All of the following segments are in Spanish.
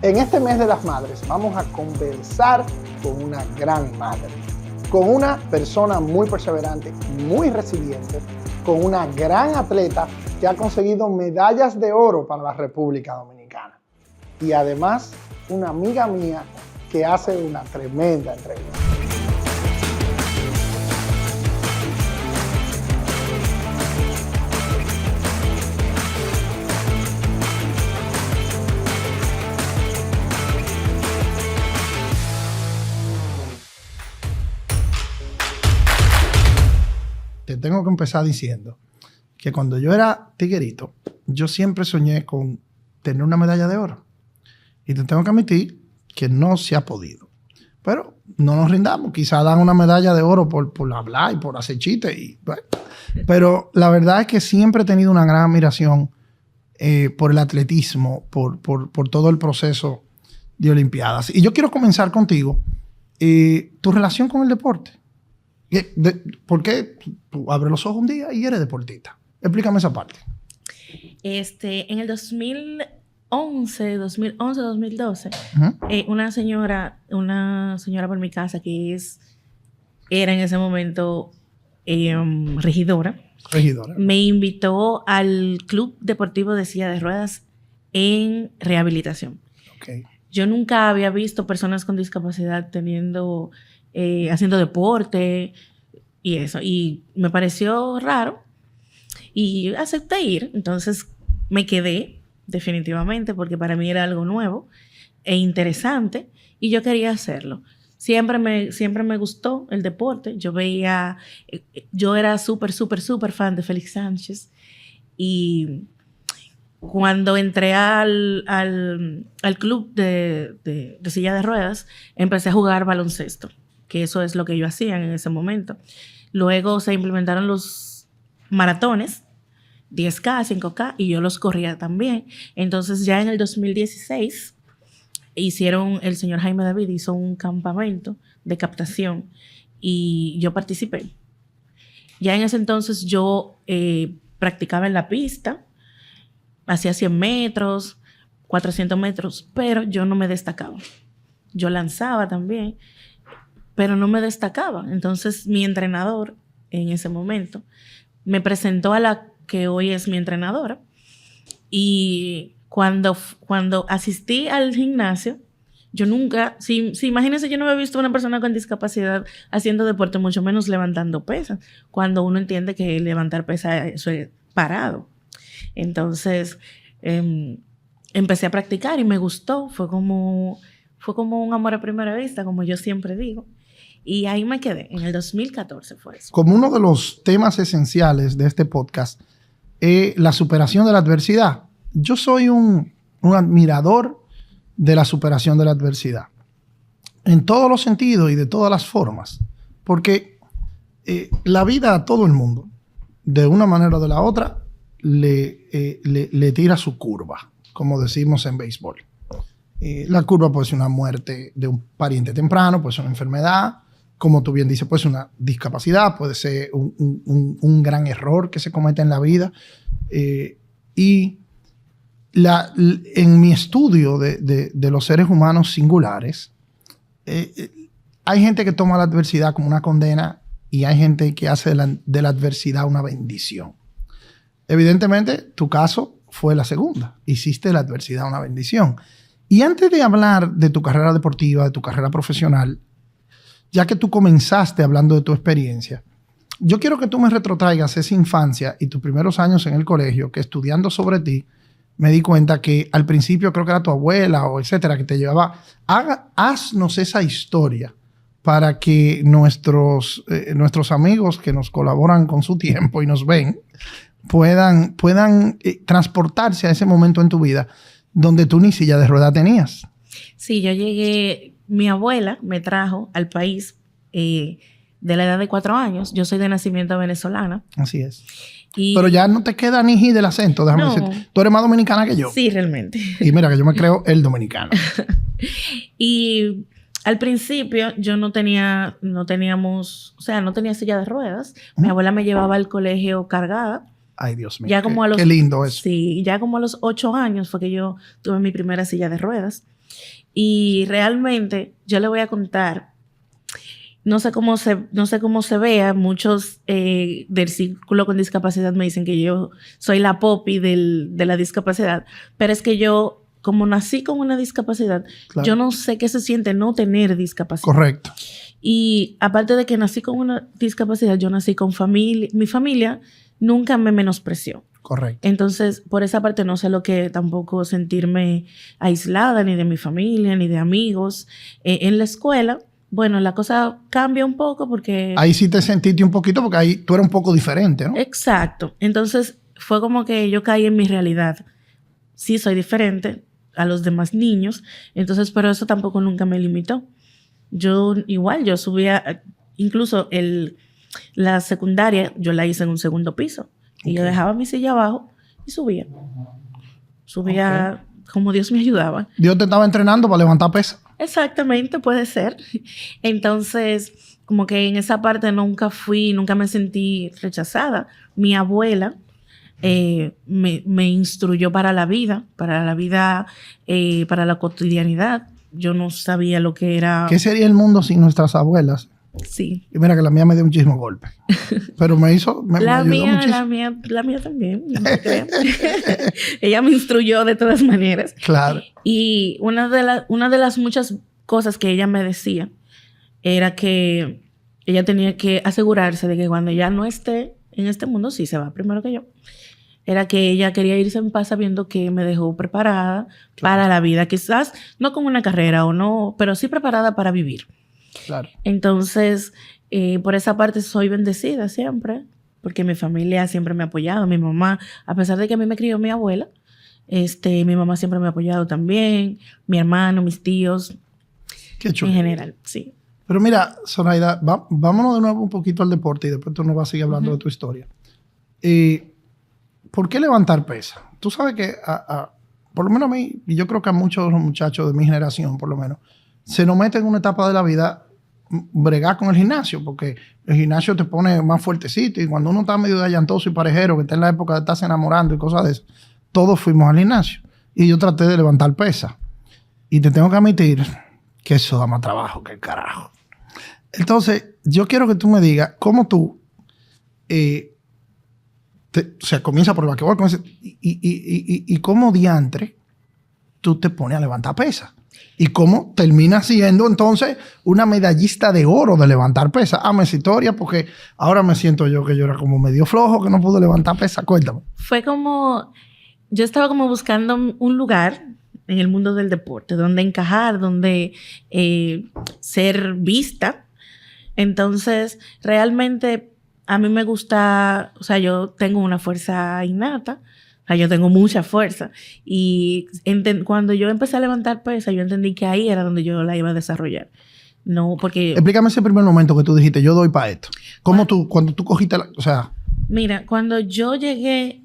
En este mes de las madres vamos a conversar con una gran madre, con una persona muy perseverante, muy resiliente, con una gran atleta que ha conseguido medallas de oro para la República Dominicana. Y además, una amiga mía que hace una tremenda entrevista. Te tengo que empezar diciendo que cuando yo era tiguerito, yo siempre soñé con tener una medalla de oro. Y te tengo que admitir que no se ha podido. Pero no nos rindamos. Quizás dan una medalla de oro por hablar y por hacer chistes. Bueno. Pero la verdad es que siempre he tenido una gran admiración por el atletismo, por todo el proceso de Olimpiadas. Y yo quiero comenzar contigo. Tu relación con el deporte. ¿Por qué tú abres los ojos un día y eres deportista? Explícame esa parte. En el 2011, una señora por mi casa que era en ese momento regidora, me invitó al Club Deportivo de Silla de Ruedas en rehabilitación. Okay. Yo nunca había visto personas con discapacidad haciendo deporte y eso. Y me pareció raro y acepté ir. Entonces me quedé definitivamente porque para mí era algo nuevo e interesante y yo quería hacerlo. Siempre me gustó el deporte. Yo era súper fan de Félix Sánchez y cuando entré al club de silla de ruedas, empecé a jugar baloncesto, que eso es lo que yo hacía en ese momento. Luego se implementaron los maratones, 10K, 5K, y yo los corría también. Entonces ya en el 2016 el señor Jaime David hizo un campamento de captación y yo participé. Ya en ese entonces yo practicaba en la pista, hacía 100 metros, 400 metros, pero yo no me destacaba. Yo lanzaba también, pero no me destacaba. Entonces mi entrenador en ese momento me presentó a la que hoy es mi entrenadora y cuando asistí al gimnasio, yo nunca, imagínense, yo no había visto a una persona con discapacidad haciendo deporte, mucho menos levantando pesas, cuando uno entiende que levantar pesas eso es parado. Entonces empecé a practicar y me gustó, fue como un amor a primera vista, como yo siempre digo. Y ahí me quedé. En el 2014 fue eso. Como uno de los temas esenciales de este podcast es la superación de la adversidad. Yo soy un admirador de la superación de la adversidad. En todos los sentidos y de todas las formas. Porque la vida a todo el mundo, de una manera o de la otra, le tira su curva, como decimos en béisbol. La curva puede ser una muerte de un pariente temprano, puede ser una enfermedad, como tú bien dices, puede ser una discapacidad, puede ser un gran error que se comete en la vida. En mi estudio de los seres humanos singulares, hay gente que toma la adversidad como una condena y hay gente que hace de la adversidad una bendición. Evidentemente, tu caso fue la segunda. Hiciste la adversidad una bendición. Y antes de hablar de tu carrera deportiva, de tu carrera profesional, ya que tú comenzaste hablando de tu experiencia, yo quiero que tú me retrotraigas esa infancia y tus primeros años en el colegio, que estudiando sobre ti, me di cuenta que al principio creo que era tu abuela o etcétera, que te llevaba. Haznos esa historia para que nuestros amigos que nos colaboran con su tiempo y nos ven puedan transportarse a ese momento en tu vida donde tú ni silla de ruedas tenías. Sí, yo llegué, mi abuela me trajo al país de la edad de 4 años. Yo soy de nacimiento venezolana. Así es. Pero ya no te queda ni del acento, déjame decirte. Tú eres más dominicana que yo. Sí, realmente. Y mira que yo me creo el dominicano. Y al principio yo no tenía silla de ruedas. Mi abuela me llevaba al colegio cargada. Ay, Dios mío. Ya qué lindo eso. Sí, ya como a los 8 años fue que yo tuve mi primera silla de ruedas. Y realmente, yo le voy a contar, no sé cómo se vea, muchos del círculo con discapacidad me dicen que yo soy la Poppy de la discapacidad, pero es que yo, como nací con una discapacidad, Claro. yo no sé qué se siente no tener discapacidad. Correcto. Y aparte de que nací con una discapacidad, yo nací con familia. Mi familia nunca me menospreció. Correcto. Entonces, por esa parte no sé lo que tampoco sentirme aislada ni de mi familia, ni de amigos. En la escuela, bueno, la cosa cambia un poco porque... Ahí sí te sentiste un poquito porque ahí tú eras un poco diferente, ¿no? Exacto. Entonces, fue como que yo caí en mi realidad. Sí, soy diferente a los demás niños. Entonces, pero eso tampoco nunca me limitó. Yo subía, incluso la secundaria, yo la hice en un segundo piso. Y yo dejaba mi silla abajo y subía. Subía como Dios me ayudaba. Dios te estaba entrenando para levantar pesas. Exactamente, puede ser. Entonces, como que en esa parte nunca me sentí rechazada. Mi abuela me instruyó para la vida, para la cotidianidad. Yo no sabía lo que era... ¿Qué sería el mundo sin nuestras abuelas? Sí. Y mira que la mía me dio muchísimos golpes. Pero me ayudó muchísimo. La mía también. No te creas. Ella me instruyó de todas maneras. Claro. Y una de las muchas cosas que ella me decía era que ella tenía que asegurarse de que cuando ella no esté en este mundo, sí se va primero que yo, era que ella quería irse en paz sabiendo que me dejó preparada para la vida. Quizás no con una carrera o no, pero sí preparada para vivir. Claro. Entonces, por esa parte soy bendecida siempre, porque mi familia siempre me ha apoyado. Mi mamá, a pesar de que a mí me crió mi abuela, mi mamá siempre me ha apoyado también. Mi hermano, mis tíos. Qué chulo. En general, sí. Pero mira, Zoraida, vámonos de nuevo un poquito al deporte y después tú nos vas a seguir hablando de tu historia. ¿Por qué levantar pesas? Tú sabes que, por lo menos a mí, y yo creo que a muchos de los muchachos de mi generación, por lo menos, se nos mete en una etapa de la vida bregar con el gimnasio, porque el gimnasio te pone más fuertecito y cuando uno está medio de allantoso y parejero, que está en la época de estarse enamorando y cosas de eso, todos fuimos al gimnasio. Y yo traté de levantar pesas. Y te tengo que admitir que eso da más trabajo que el carajo. Entonces, yo quiero que tú me digas cómo tú... comienza por el basquetbol y cómo diantre tú te pones a levantar pesas. Y cómo terminas siendo entonces una medallista de oro de levantar pesas. Hazme esa historia porque ahora me siento yo que yo era como medio flojo, que no pude levantar pesas. Cuéntame. Fue como... Yo estaba como buscando un lugar en el mundo del deporte donde encajar, donde ser vista. Entonces, realmente... A mí me gusta, o sea, yo tengo una fuerza innata, o sea, yo tengo mucha fuerza. Y cuando yo empecé a levantar pesas, yo entendí que ahí era donde yo la iba a desarrollar. No, porque... Explícame ese primer momento que tú dijiste, yo doy para esto. ¿Cómo cuando tú cogiste o sea... Mira, cuando yo llegué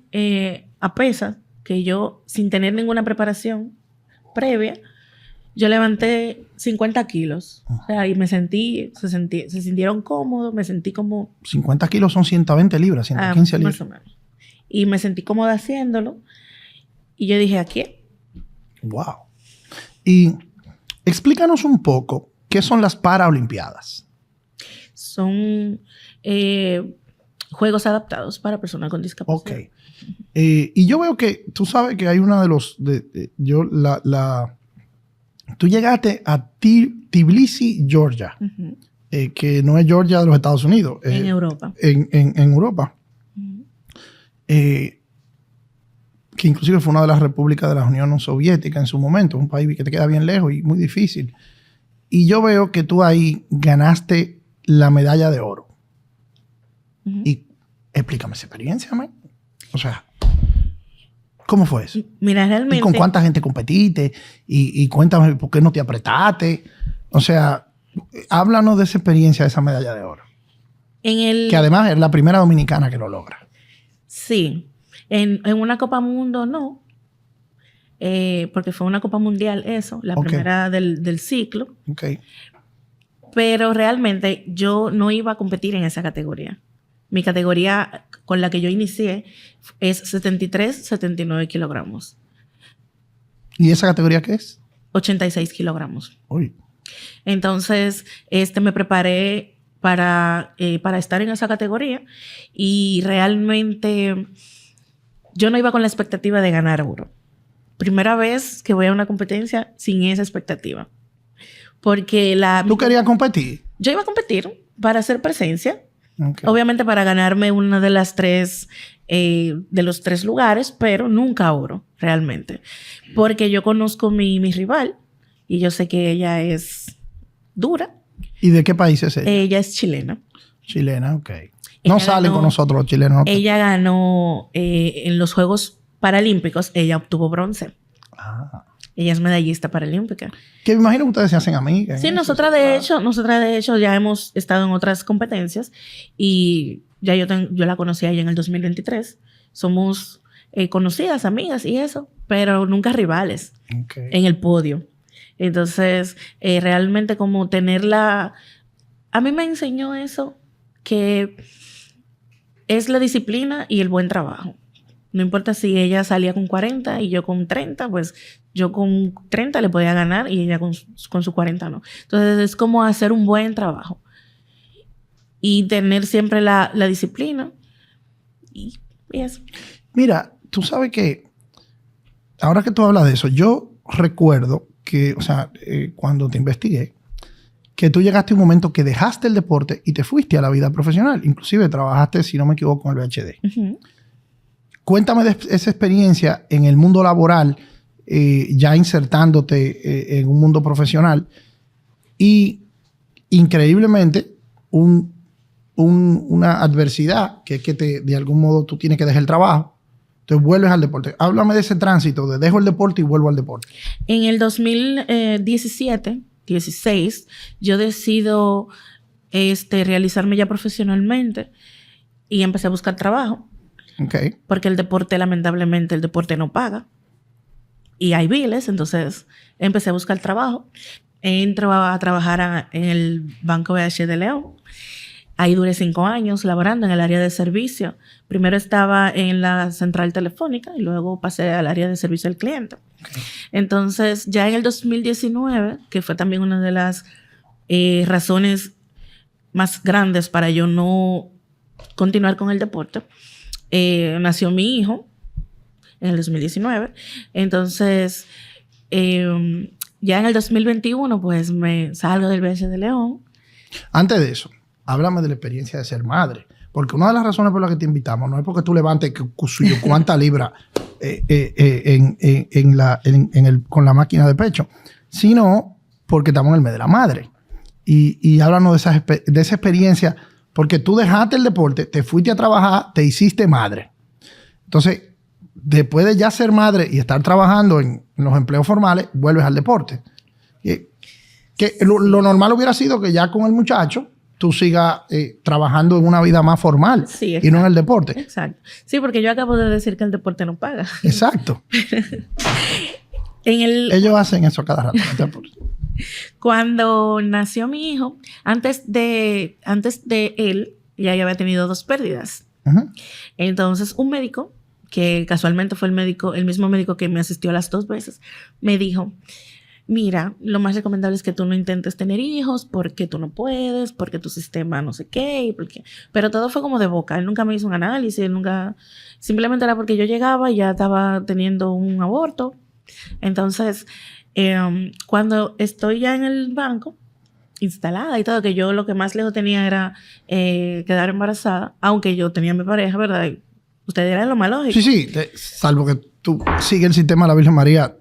a pesas, que yo, sin tener ninguna preparación previa, yo levanté 50 kilos. O sea, y se sintieron cómodos, me sentí como... 50 kilos son 120 libras, 115 libras. Más o menos. Y me sentí cómoda haciéndolo. Y yo dije, ¿aquí? Wow. Y explícanos un poco, ¿qué son las Paralimpiadas? Son juegos adaptados para personas con discapacidad. Ok. Y yo veo que, tú sabes que hay una de los... Tú llegaste a Tbilisi, Georgia, que no es Georgia de los Estados Unidos. En Europa. En Europa. Que inclusive fue una de las repúblicas de la Unión Soviética en su momento, un país que te queda bien lejos y muy difícil. Y yo veo que tú ahí ganaste la medalla de oro. Y explícame esa experiencia, man. O sea... ¿Cómo fue eso? Mira, realmente... ¿Y con cuánta gente competiste? Y cuéntame por qué no te apretaste. O sea, háblanos de esa experiencia de esa medalla de oro. Que además es la primera dominicana que lo logra. Sí. En una Copa Mundo no. Porque fue una Copa Mundial eso. La primera del ciclo. Ok. Pero realmente yo no iba a competir en esa categoría. Mi categoría con la que yo inicié es 73, 79 kilogramos. ¿Y esa categoría qué es? 86 kilogramos. Uy. Entonces, me preparé para estar en esa categoría y realmente yo no iba con la expectativa de ganar oro. Primera vez que voy a una competencia sin esa expectativa. Porque ¿Tú querías competir? Yo iba a competir para hacer presencia. Okay. Obviamente para ganarme una de las de los 3 lugares, pero nunca oro, realmente. Porque yo conozco mi rival y yo sé que ella es dura. ¿Y de qué país es ella? Ella es chilena. Chilena, ok. No salen con nosotros los chilenos. Ella ganó en los Juegos Paralímpicos, ella obtuvo bronce. Ah. Ella es medallista paralímpica. Que me imagino que ustedes se hacen amigas. Sí, nosotras de hecho ya hemos estado en otras competencias y ya yo la conocí a ella en el 2023. Somos conocidas, amigas y eso, pero nunca rivales en el podio. Entonces, realmente como tenerla... A mí me enseñó eso, que es la disciplina y el buen trabajo. No importa si ella salía con 40 y yo con 30, pues yo con 30 le podía ganar y ella con su 40 no. Entonces es como hacer un buen trabajo y tener siempre la disciplina y eso. Mira, tú sabes que ahora que tú hablas de eso, yo recuerdo que, o sea, cuando te investigué, que tú llegaste a un momento que dejaste el deporte y te fuiste a la vida profesional. Inclusive trabajaste, si no me equivoco, en el VHD. Uh-huh. Cuéntame de esa experiencia en el mundo laboral, ya insertándote en un mundo profesional y increíblemente una adversidad que es que de algún modo tú tienes que dejar el trabajo, entonces vuelves al deporte. Háblame de ese tránsito de dejo el deporte y vuelvo al deporte. En el 2016, yo decido realizarme ya profesionalmente y empecé a buscar trabajo. Okay. Porque el deporte, lamentablemente, el deporte no paga. Y hay biles, entonces empecé a buscar trabajo. Entro a trabajar en el Banco BH de León. Ahí duré 5 años laborando en el área de servicio. Primero estaba en la central telefónica y luego pasé al área de servicio al cliente. Okay. Entonces, ya en el 2019, que fue también una de las razones más grandes para yo no continuar con el deporte, nació mi hijo en el 2019. Entonces, ya en el 2021, pues me salgo del BH de León. Antes de eso, háblame de la experiencia de ser madre. Porque una de las razones por las que te invitamos no es porque tú levantes cuánta libra con la máquina de pecho, sino porque estamos en el mes de la madre. Y háblanos de esa experiencia. Porque tú dejaste el deporte, te fuiste a trabajar, te hiciste madre. Entonces, después de ya ser madre y estar trabajando en los empleos formales, vuelves al deporte. Lo normal hubiera sido que ya con el muchacho tú sigas trabajando en una vida más formal, sí, y no en el deporte. Exacto. Sí, porque yo acabo de decir que el deporte no paga. Exacto. Ellos hacen eso cada rato. Cuando nació mi hijo, antes de él, ya había tenido 2 pérdidas. Uh-huh. Entonces, un médico, que casualmente fue el mismo médico que me asistió las 2 veces, me dijo, mira, lo más recomendable es que tú no intentes tener hijos porque tú no puedes, porque tu sistema no sé qué, pero todo fue como de boca. Él nunca me hizo un análisis, simplemente era porque yo llegaba y ya estaba teniendo un aborto. Entonces, cuando estoy ya en el banco, instalada y todo, que yo lo que más lejos tenía era quedar embarazada, aunque yo tenía mi pareja, ¿verdad? Ustedes eran lo más lógico. Sí, salvo que tú sigues el sistema de la Virgen María,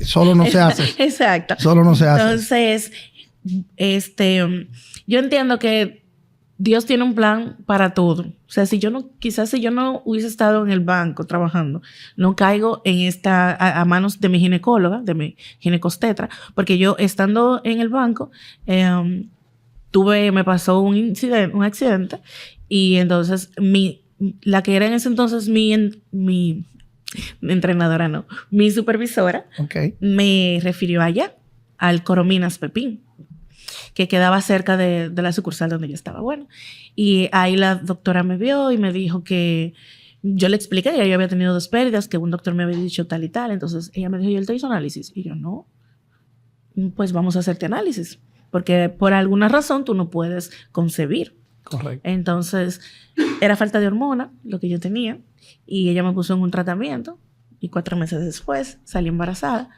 solo no se hace. Exacto. Solo no se hace. Entonces, yo entiendo que Dios tiene un plan para todo. O sea, quizás si yo no hubiese estado en el banco trabajando, no caigo en a manos de mi ginecóloga, de mi ginecostetra, porque yo estando en el banco, me pasó un accidente y entonces la que era en ese entonces mi entrenadora, no, mi supervisora, okay, me refirió allá, al Corominas Pepín, que quedaba cerca de la sucursal donde yo estaba. Bueno, y ahí la doctora me vio y me dijo que yo le expliqué que yo había tenido 2 pérdidas, que un doctor me había dicho tal y tal. Entonces ella me dijo, ¿y él te hizo análisis? Y yo, no. pues vamos a hacerte análisis, porque por alguna razón tú no puedes concebir. Correcto. Entonces, era falta de hormona lo que yo tenía, y ella me puso en un tratamiento, y 4 meses después salí embarazada.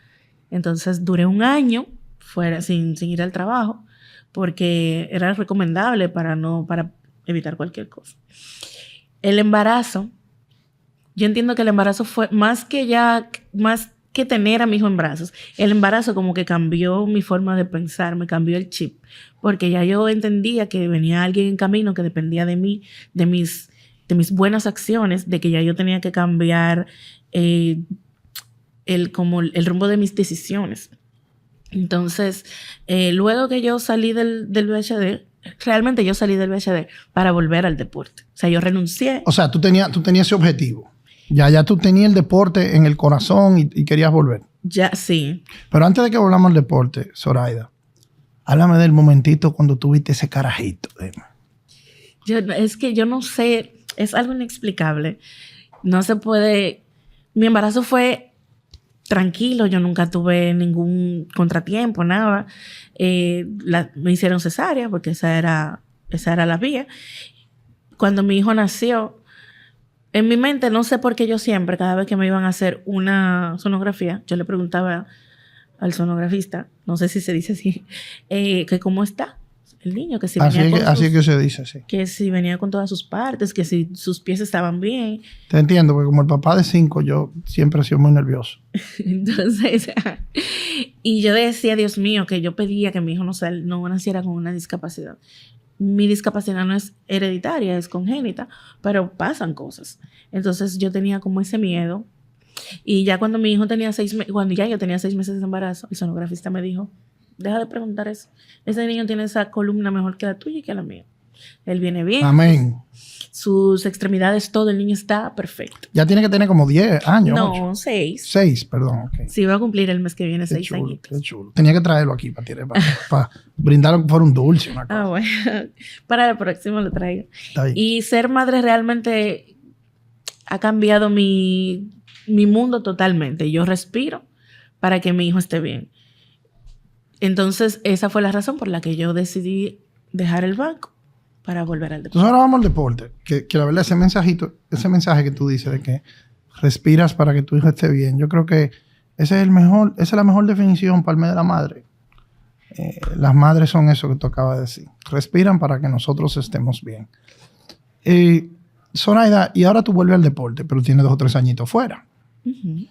Entonces, duré 1 año fuera sin ir al trabajo, porque era recomendable para evitar cualquier cosa. El embarazo, yo entiendo que el embarazo fue más que tener a mi hijo en brazos. El embarazo como que cambió mi forma de pensar, me cambió el chip, porque ya yo entendía que venía alguien en camino que dependía de mí, de mis buenas acciones, de que ya yo tenía que cambiar el rumbo de mis decisiones. Entonces, luego que yo salí del VHD, realmente yo salí del VHD para volver al deporte. O sea, yo renuncié. O sea, tú tenías ese objetivo. Ya tú tenías el deporte en el corazón y querías volver. Ya, sí. Pero antes de que volvamos al deporte, Zoraida, háblame del momentito cuando tuviste ese carajito. Es que yo no sé, es algo inexplicable. No se puede. Mi embarazo fue tranquilo, yo nunca tuve ningún contratiempo, nada. Me hicieron cesárea porque esa era la vía. Cuando mi hijo nació, en mi mente, no sé por qué yo siempre, cada vez que me iban a hacer una sonografía, yo le preguntaba al sonografista, no sé si se dice así, que cómo está el niño, que si venía así que se dice, sí. Que si venía con todas sus partes, que si sus pies estaban bien. Te entiendo, porque como el papá de 5, yo siempre he sido muy nervioso. Entonces, y yo decía, Dios mío, que yo pedía que mi hijo no naciera con una discapacidad. Mi discapacidad no es hereditaria, es congénita, pero pasan cosas. Entonces yo tenía como ese miedo. Y ya cuando mi hijo tenía 6 meses, cuando ya yo tenía 6 meses de embarazo, el sonografista me dijo, deja de preguntar eso. Ese niño tiene esa columna mejor que la tuya y que la mía. Él viene bien. Amén. Sus extremidades, todo, el niño está perfecto. Ya tiene que tener como 10 años. No, 8. 6. 6, perdón. Okay. Sí, va a cumplir el mes que viene 6 añitos. Qué chulo. Tenía que traerlo aquí para brindarlo por un dulce. Una cosa. Bueno. Para el próximo lo traigo. Y ser madre realmente ha cambiado mi mundo totalmente. Yo respiro para que mi hijo esté bien. Entonces, esa fue la razón por la que yo decidí dejar el banco para volver al deporte. Entonces, ahora vamos al deporte. Que la verdad, ese mensaje que tú dices de que respiras para que tu hijo esté bien, yo creo que esa es la mejor definición para el mes de la madre. Las madres son eso que tú acabas de decir. Respiran para que nosotros estemos bien. Zoraida, y ahora tú vuelves al deporte, pero tienes 2 o 3 añitos fuera. Uh-huh.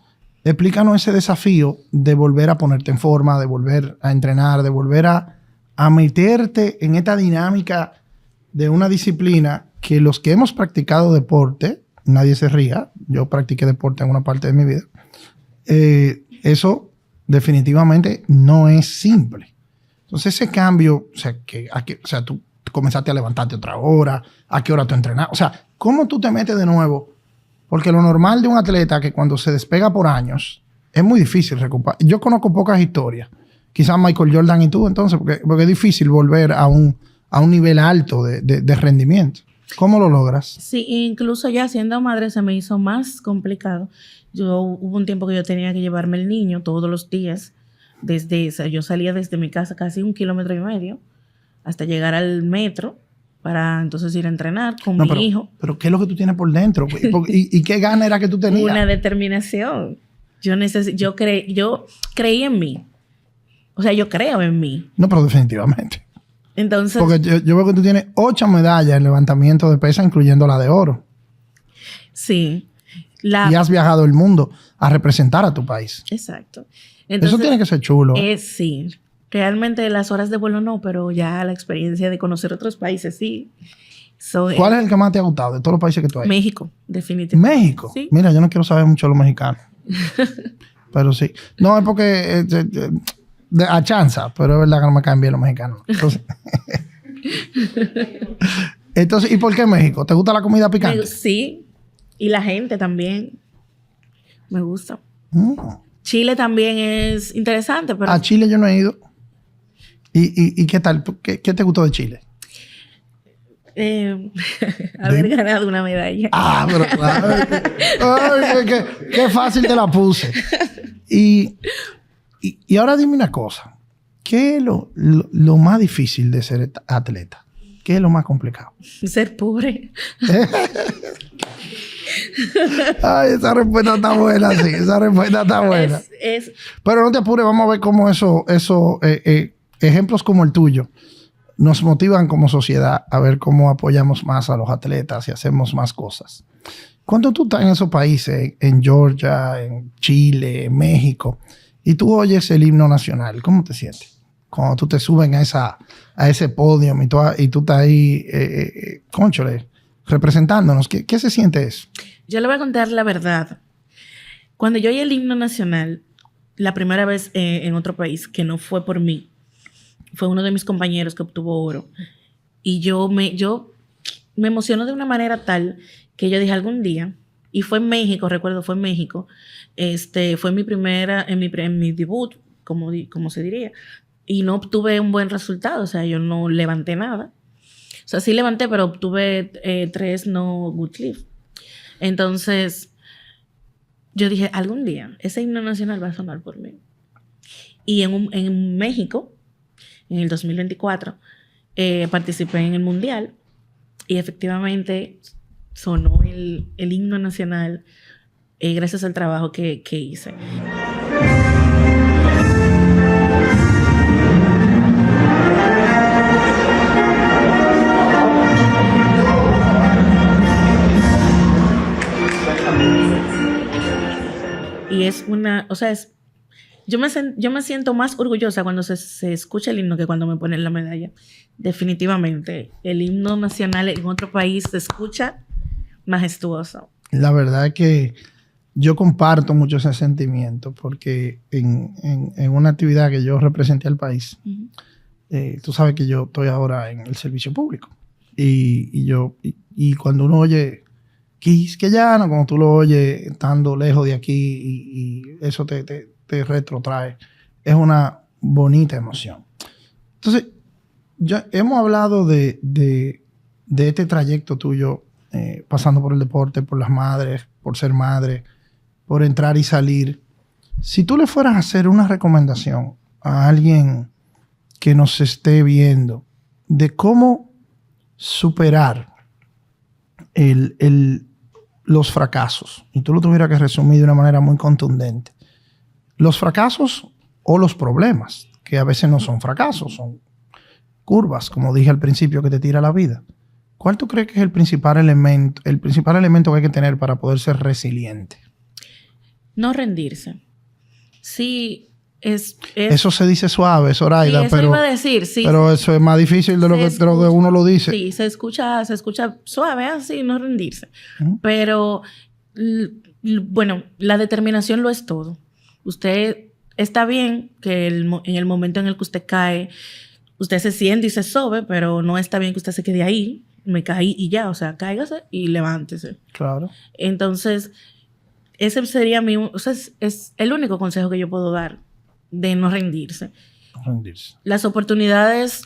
Explícanos ese desafío de volver a ponerte en forma, de volver a entrenar, de volver a meterte en esta dinámica de una disciplina que los que hemos practicado deporte, nadie se ría, yo practiqué deporte en una parte de mi vida, eso definitivamente no es simple. Entonces ese cambio, o sea, tú comenzaste a levantarte otra hora, ¿a qué hora tú entrenabas? O sea, ¿cómo tú te metes de nuevo? Porque lo normal de un atleta que cuando se despega por años es muy difícil recuperar. Yo conozco pocas historias. Quizás Michael Jordan y tú entonces, porque es difícil volver a un nivel alto de rendimiento. ¿Cómo lo logras? Sí, incluso ya siendo madre se me hizo más complicado. Hubo un tiempo que yo tenía que llevarme el niño todos los días. Yo salía desde mi casa casi 1,5 kilómetros hasta llegar al metro para entonces ir a entrenar con mi hijo. Pero ¿qué es lo que tú tienes por dentro? ¿Y qué gana era que tú tenías? Una determinación. Yo creí en mí. O sea, yo creo en mí. No, pero definitivamente. Entonces, porque yo veo que tú tienes 8 medallas en levantamiento de pesa, incluyendo la de oro. Sí. Y has viajado el mundo a representar a tu país. Exacto. Entonces, eso tiene que ser chulo. Sí. Realmente las horas de vuelo no, pero ya la experiencia de conocer otros países, sí. ¿Cuál es el que más te ha gustado de todos los países que tú has ido? México, definitivamente. ¿México? Sí. Mira, yo no quiero saber mucho de los mexicanos. Pero sí. No, es porque... a chanza, pero es verdad que no me caen bien los mexicanos. Entonces, ¿y por qué México? ¿Te gusta la comida picante? Sí. Y la gente también. Me gusta. Chile también es interesante, pero... A Chile yo no he ido. ¿Y qué tal? ¿Qué te gustó de Chile? Haber ganado una medalla. Pero claro. Qué fácil te la puse. Y ahora dime una cosa. ¿qué es lo más difícil de ser atleta? ¿Qué es lo más complicado? Ser pobre. Ay, esa respuesta está buena, sí. Esa respuesta está buena. Pero no te apures, vamos a ver cómo ejemplos como el tuyo nos motivan como sociedad a ver cómo apoyamos más a los atletas y hacemos más cosas. Cuando tú estás en esos países, en Georgia, en Chile, en México, y tú oyes el himno nacional, ¿cómo te sientes? Cuando tú te suben a ese podio y tú estás ahí, cónchale, representándonos. ¿Qué se siente eso? Yo le voy a contar la verdad. Cuando yo oí el himno nacional, la primera vez en otro país, que no fue por mí, fue uno de mis compañeros que obtuvo oro. Y yo me emocionó de una manera tal que yo dije algún día, y fue en México, recuerdo, fue en México, fue mi primera, en mi debut, como se diría, y no obtuve un buen resultado, o sea, yo no levanté nada. O sea, sí levanté, pero obtuve 3 no good lift. Entonces, yo dije, algún día, ese himno nacional va a sonar por mí. Y en México, en el 2024, participé en el Mundial y efectivamente sonó el himno nacional gracias al trabajo que hice. Y es yo me siento más orgullosa cuando se escucha el himno que cuando me ponen la medalla. Definitivamente, el himno nacional en otro país se escucha majestuoso. La verdad es que yo comparto mucho ese sentimiento porque en una actividad que yo representé al país, tú sabes que yo estoy ahora en el servicio público y cuando uno oye Quisqueyano, como tú lo oyes estando lejos de aquí y eso te retrotrae, es una bonita emoción. Entonces, ya hemos hablado de este trayecto tuyo, pasando por el deporte, por las madres, por ser madre, por entrar y salir. Si tú le fueras a hacer una recomendación a alguien que nos esté viendo de cómo superar los fracasos, y tú lo tuvieras que resumir de una manera muy contundente, los fracasos o los problemas, que a veces no son fracasos, son curvas, como dije al principio, que te tira la vida. ¿Cuál tú crees que es el principal elemento que hay que tener para poder ser resiliente? No rendirse. Sí, eso se dice suave, Zoraida, sí, eso pero, iba a decir, sí, pero eso es más difícil de lo que uno lo dice. Sí, se escucha suave, así, no rendirse. Pero, bueno, la determinación lo es todo. Usted está bien que en el momento en el que usted cae, usted se siente y se sobe, pero no está bien que usted se quede ahí. Me caí y ya, o sea, cáigase y levántese. Claro. Entonces, ese sería es el único consejo que yo puedo dar, de no rendirse. No rendirse. Las oportunidades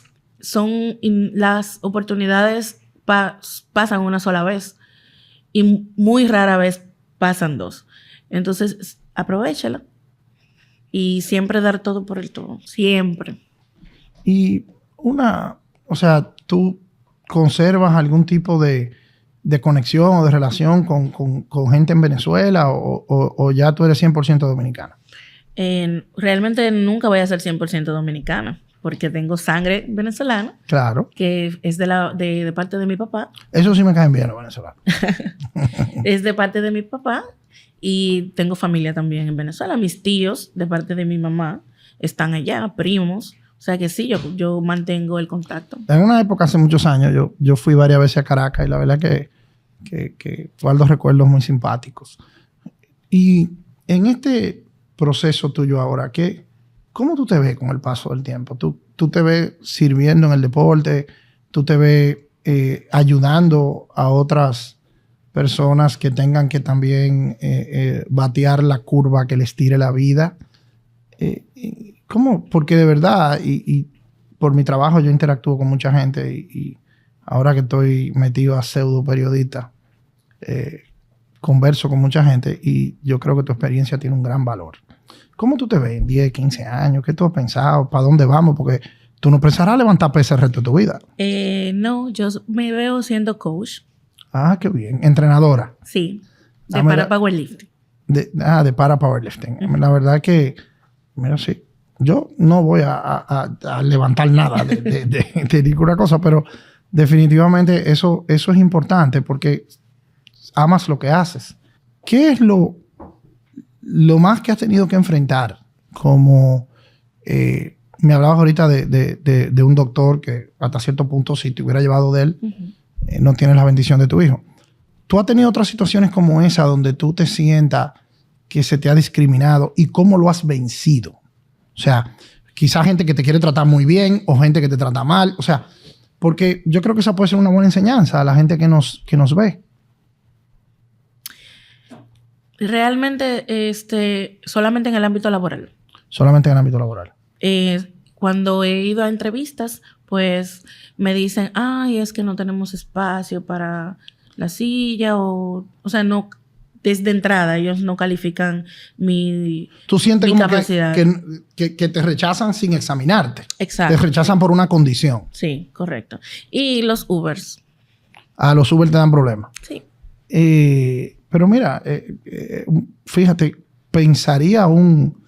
pasan una sola vez y muy rara vez pasan 2. Entonces, aprovéchala y siempre dar todo por el todo, siempre. Y tú conservas algún tipo de conexión o de relación con gente en Venezuela o ya tú eres 100% dominicana? Realmente nunca voy a ser 100% dominicana porque tengo sangre venezolana. Claro. Que es de parte de mi papá. Eso sí me caen bien los venezolanos. Es de parte de mi papá y tengo familia también en Venezuela. Mis tíos de parte de mi mamá están allá, primos. O sea que sí, yo mantengo el contacto. En una época, hace muchos años, yo fui varias veces a Caracas y la verdad que guardo recuerdos muy simpáticos. Y en este proceso tuyo ahora, ¿cómo tú te ves con el paso del tiempo? ¿Tú te ves sirviendo en el deporte? ¿Tú te ves ayudando a otras personas que tengan que también batear la curva que les tire la vida? ¿Cómo? Porque de verdad, y por mi trabajo yo interactúo con mucha gente y ahora que estoy metido a pseudo periodista, converso con mucha gente y yo creo que tu experiencia tiene un gran valor. ¿Cómo tú te ves en 10, 15 años? ¿Qué tú has pensado? ¿Para dónde vamos? Porque tú no pensarás levantar pesas el resto de tu vida. No, yo me veo siendo coach. Ah, qué bien. Entrenadora. Sí, de para powerlifting. De para powerlifting. La verdad que, mira, sí. Yo no voy a levantar nada de ninguna cosa, pero definitivamente eso es importante porque amas lo que haces. ¿Qué es lo más que has tenido que enfrentar? Como me hablabas ahorita de un doctor que hasta cierto punto, si te hubiera llevado de él, no tienes la bendición de tu hijo. ¿Tú has tenido otras situaciones como esa donde tú te sientas que se te ha discriminado y cómo lo has vencido? O sea, quizá gente que te quiere tratar muy bien o gente que te trata mal. O sea, porque yo creo que esa puede ser una buena enseñanza a la gente que nos ve. Realmente, solamente en el ámbito laboral. Solamente en el ámbito laboral. Cuando he ido a entrevistas, pues me dicen, ay, es que no tenemos espacio para la silla o sea, no, desde entrada ellos no califican mi Tú sientes como capacidad. Que te rechazan sin examinarte. Exacto. Te rechazan por una condición. Sí, correcto. Y los Ubers. A los Uber te dan problemas. Sí. Pero mira, fíjate, pensaría un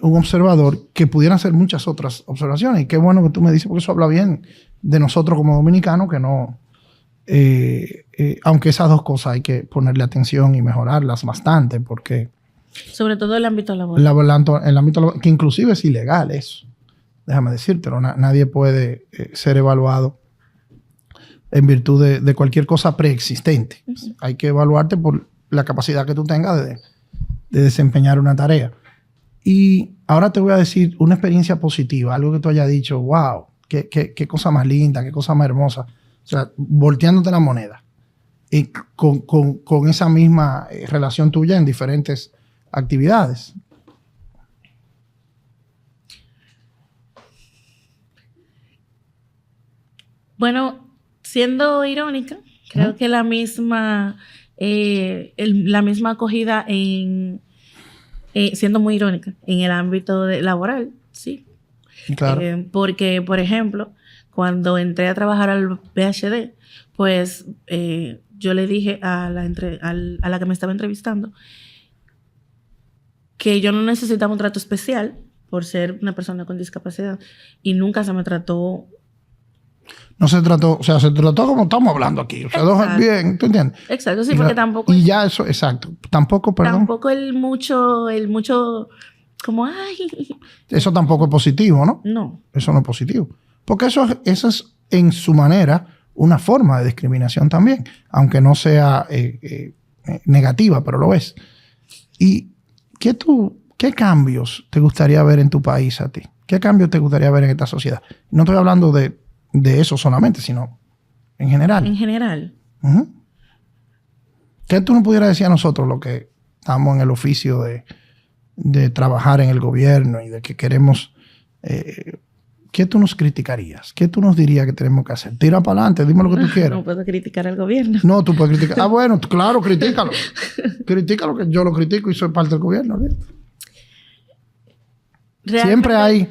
observador que pudiera hacer muchas otras observaciones. Y qué bueno que tú me dices, porque eso habla bien de nosotros como dominicanos, que no... aunque esas dos cosas hay que ponerle atención y mejorarlas bastante, porque... Sobre todo el ámbito laboral. El ámbito laboral, que inclusive es ilegal eso. Déjame decírtelo. Nadie puede ser evaluado en virtud de cualquier cosa preexistente. Uh-huh. Hay que evaluarte por la capacidad que tú tengas de desempeñar una tarea. Y ahora te voy a decir una experiencia positiva, algo que tú hayas dicho, wow, qué cosa más linda, qué cosa más hermosa. O sea, volteándote la moneda. Y con esa misma relación tuya en diferentes actividades. Bueno, siendo irónica, creo que la misma acogida siendo muy irónica, en el ámbito laboral, sí. Claro. Porque, por ejemplo, cuando entré a trabajar al PhD, pues yo le dije a la que me estaba entrevistando que yo no necesitaba un trato especial por ser una persona con discapacidad y nunca se me trató. No se trató, o sea, se trató como estamos hablando aquí. O sea, dos bien, ¿tú entiendes? Exacto, sí, porque tampoco... Y ya eso, exacto. Tampoco, perdón. Tampoco el mucho, como, ay... Eso tampoco es positivo, ¿no? No. Eso no es positivo. Porque eso es en su manera una forma de discriminación también, aunque no sea negativa, pero lo es. ¿Y qué cambios te gustaría ver en tu país a ti? ¿Qué cambios te gustaría ver en esta sociedad? No estoy hablando de eso solamente, sino en general. En general. Uh-huh. ¿Qué tú nos pudieras decir a nosotros, los que estamos en el oficio de trabajar en el gobierno y de que queremos... ¿qué tú nos criticarías? ¿Qué tú nos dirías que tenemos que hacer? Tira para adelante, dime lo que tú quieras. No puedo criticar al gobierno. No, tú puedes criticar. Ah, bueno, claro, critícalo. Critícalo, que yo lo critico y soy parte del gobierno. Siempre hay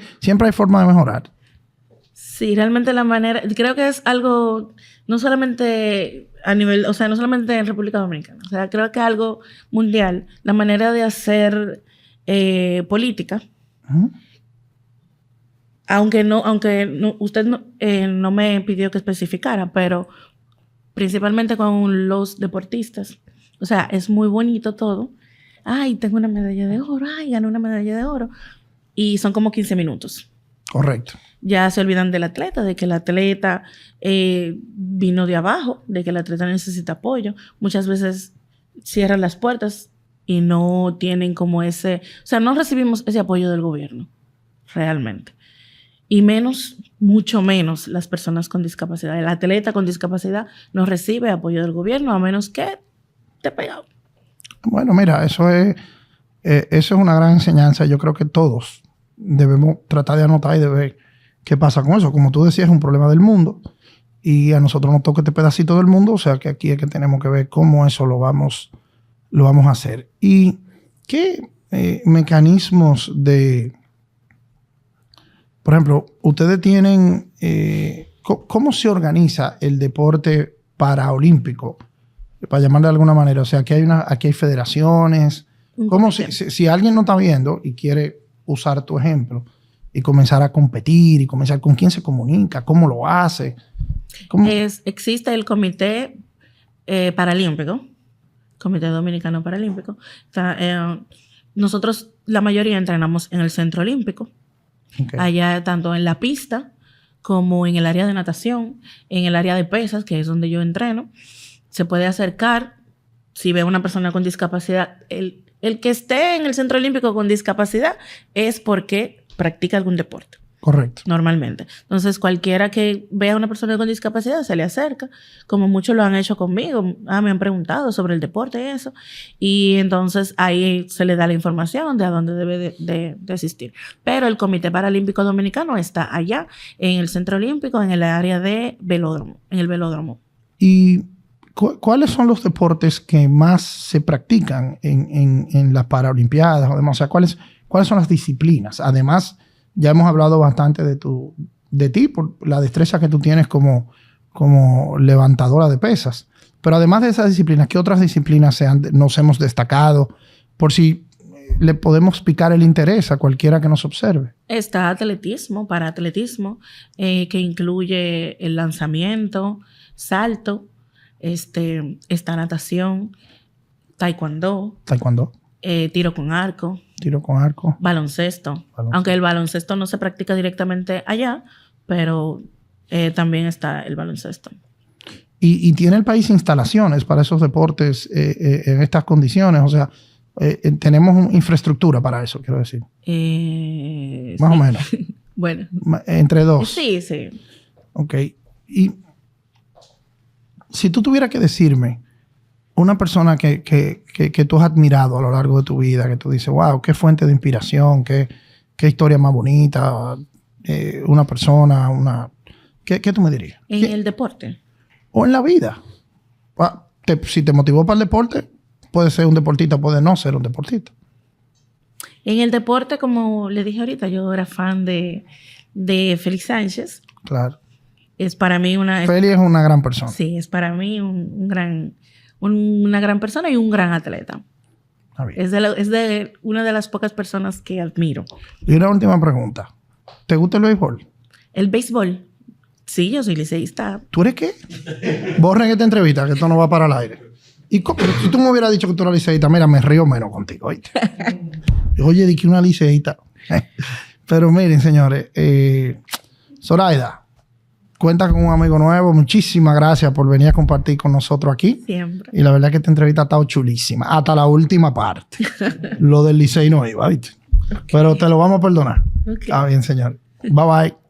forma de mejorar. Sí, realmente la manera... Creo que es algo no solamente a nivel... O sea, no solamente en República Dominicana. O sea, creo que es algo mundial. La manera de hacer política... Uh-huh. Aunque usted no me pidió que especificara, pero principalmente con los deportistas. O sea, es muy bonito todo. Ay, tengo una medalla de oro. Ay, gané una medalla de oro. Y son como 15 minutos. Correcto. Ya se olvidan del atleta, de que el atleta vino de abajo, de que el atleta necesita apoyo. Muchas veces cierran las puertas y no tienen como ese... O sea, no recibimos ese apoyo del gobierno, realmente. Y mucho menos las personas con discapacidad. El atleta con discapacidad no recibe apoyo del gobierno a menos que te pegado. Bueno, mira, eso es una gran enseñanza. Yo creo que todos debemos tratar de anotar y de ver qué pasa con eso. Como tú decías, es un problema del mundo y a nosotros nos toca este pedacito del mundo. O sea, que aquí es que tenemos que ver cómo eso lo vamos a hacer. ¿Y ¿qué mecanismos de... Por ejemplo, ustedes tienen... ¿cómo se organiza el deporte paraolímpico? Para llamarle de alguna manera. O sea, aquí hay federaciones. ¿Cómo si alguien no está viendo y quiere usar tu ejemplo y comenzar a competir y comenzar con quién se comunica, cómo lo hace? Existe el Comité Paralímpico, Comité Dominicano Paralímpico. Nosotros, la mayoría, entrenamos en el Centro Olímpico. Okay. Allá, tanto en la pista como en el área de natación, en el área de pesas, que es donde yo entreno, se puede acercar. Si ve a una persona con discapacidad, el que esté en el Centro Olímpico con discapacidad es porque practica algún deporte. Correcto. Normalmente. Entonces, cualquiera que vea a una persona con discapacidad se le acerca, como muchos lo han hecho conmigo. Me han preguntado sobre el deporte y eso. Y entonces ahí se le da la información de a dónde debe de asistir. Pero el Comité Paralímpico Dominicano está allá, en el Centro Olímpico, en el área de velódromo, en el velódromo. ¿Y cuáles son los deportes que más se practican en las Paralimpiadas? O sea, ¿cuáles son las disciplinas? Además, ya hemos hablado bastante de ti, por la destreza que tú tienes como levantadora de pesas. Pero además de esas disciplinas, ¿qué otras disciplinas nos hemos destacado? Por si le podemos picar el interés a cualquiera que nos observe. Está atletismo, paraatletismo, que incluye el lanzamiento, salto, está natación, taekwondo. Tiro con arco. Baloncesto. Aunque el baloncesto no se practica directamente allá, pero también está el baloncesto. ¿Y tiene el país instalaciones para esos deportes en estas condiciones? O sea, tenemos infraestructura para eso, quiero decir. Más o menos. Bueno. Entre dos. Sí. Ok. Y si tú tuvieras que decirme una persona que tú has admirado a lo largo de tu vida, que tú dices, wow, qué fuente de inspiración, qué historia más bonita, una persona, ¿qué tú me dirías? ¿En el deporte? O en la vida. Si te motivó para el deporte, puede ser un deportista, puede no ser un deportista. En el deporte, como le dije ahorita, yo era fan de Félix Sánchez. Claro. Es para mí Félix es una gran persona. Sí, es para mí una gran persona y un gran atleta. Es de una de las pocas personas que admiro. Y una última pregunta. ¿Te gusta el béisbol? ¿El béisbol? Sí, yo soy liceísta. ¿Tú eres qué? Borren esta entrevista, que esto no va para el aire. Y si tú me hubieras dicho que tú eras liceísta, mira, me río menos contigo. Oye, di que una liceísta. Pero miren, señores. Zoraida, cuenta con un amigo nuevo. Muchísimas gracias por venir a compartir con nosotros aquí. Siempre. Y la verdad es que esta entrevista ha estado chulísima. Hasta la última parte. Lo del licey no iba, ¿viste? Okay. Pero te lo vamos a perdonar. Okay. Está bien, señor. Bye, bye.